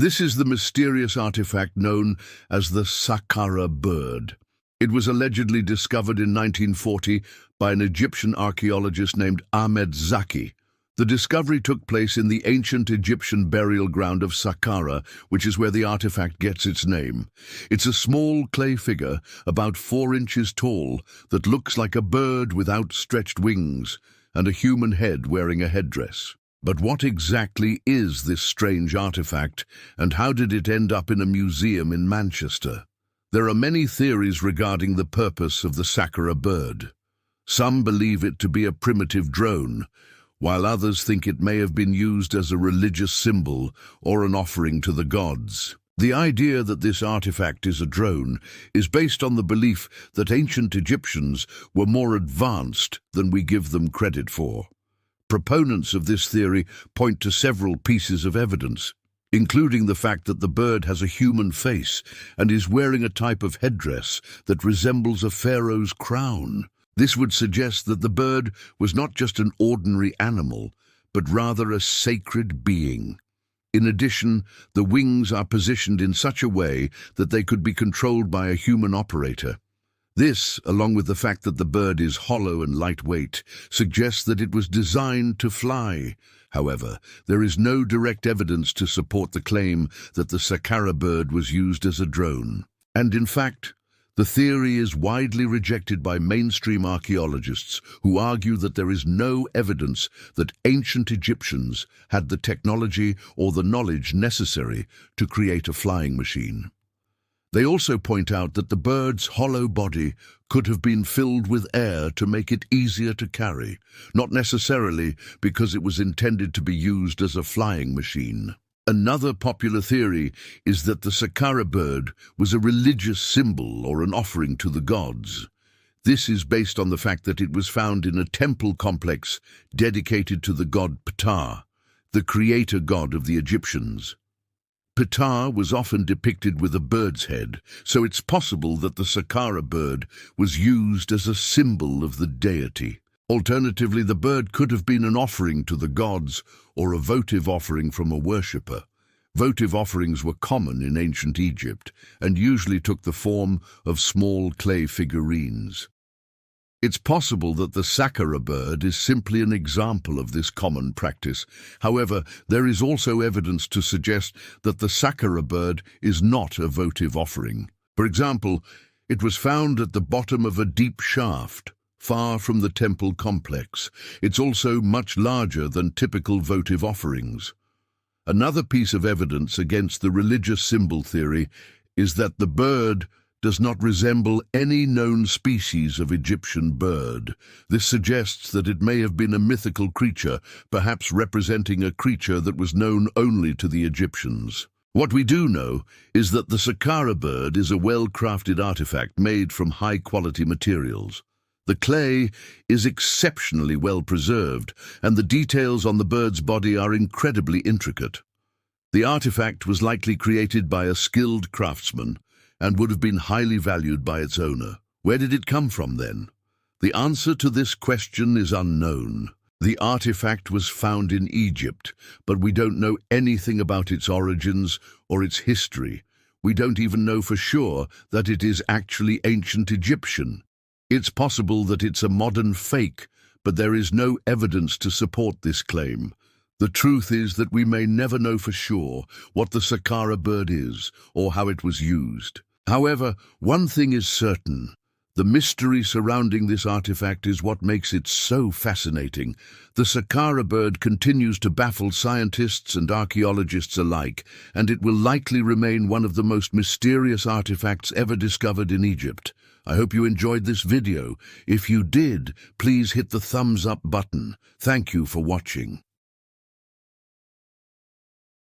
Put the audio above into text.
This is the mysterious artifact known as the Saqqara Bird. It was allegedly discovered in 1940 by an Egyptian archaeologist named Ahmed Zaki. The discovery took place in the ancient Egyptian burial ground of Saqqara, which is where the artifact gets its name. It's a small clay figure, about 4 inches tall, that looks like a bird with outstretched wings and a human head wearing a headdress. But what exactly is this strange artifact, and how did it end up in a museum in Manchester? There are many theories regarding the purpose of the Saqqara bird. Some believe it to be a primitive drone, while others think it may have been used as a religious symbol or an offering to the gods. The idea that this artifact is a drone is based on the belief that ancient Egyptians were more advanced than we give them credit for. Proponents of this theory point to several pieces of evidence, including the fact that the bird has a human face and is wearing a type of headdress that resembles a pharaoh's crown. This would suggest that the bird was not just an ordinary animal, but rather a sacred being. In addition, the wings are positioned in such a way that they could be controlled by a human operator. This, along with the fact that the bird is hollow and lightweight, suggests that it was designed to fly. However, there is no direct evidence to support the claim that the Saqqara bird was used as a drone. And in fact, the theory is widely rejected by mainstream archaeologists who argue that there is no evidence that ancient Egyptians had the technology or the knowledge necessary to create a flying machine. They also point out that the bird's hollow body could have been filled with air to make it easier to carry, not necessarily because it was intended to be used as a flying machine. Another popular theory is that the Saqqara bird was a religious symbol or an offering to the gods. This is based on the fact that it was found in a temple complex dedicated to the god Ptah, the creator god of the Egyptians. Ptah was often depicted with a bird's head, so it's possible that the Saqqara bird was used as a symbol of the deity. Alternatively, the bird could have been an offering to the gods or a votive offering from a worshipper. Votive offerings were common in ancient Egypt and usually took the form of small clay figurines. It's possible that the Saqqara bird is simply an example of this common practice. However, there is also evidence to suggest that the Saqqara bird is not a votive offering. For example, it was found at the bottom of a deep shaft, far from the temple complex. It's also much larger than typical votive offerings. Another piece of evidence against the religious symbol theory is that the bird does not resemble any known species of Egyptian bird. This suggests that it may have been a mythical creature, perhaps representing a creature that was known only to the Egyptians. What we do know is that the Saqqara bird is a well-crafted artifact made from high-quality materials. The clay is exceptionally well preserved, and the details on the bird's body are incredibly intricate. The artifact was likely created by a skilled craftsman and would have been highly valued by its owner. Where did it come from then? The answer to this question is unknown. The artifact was found in Egypt, but we don't know anything about its origins or its history. We don't even know for sure that it is actually ancient Egyptian. It's possible that it's a modern fake, but there is no evidence to support this claim. The truth is that we may never know for sure what the Saqqara bird is or how it was used. However, one thing is certain. The mystery surrounding this artifact is what makes it so fascinating. The Saqqara bird continues to baffle scientists and archaeologists alike, and it will likely remain one of the most mysterious artifacts ever discovered in Egypt. I hope you enjoyed this video. If you did, please hit the thumbs up button. Thank you for watching.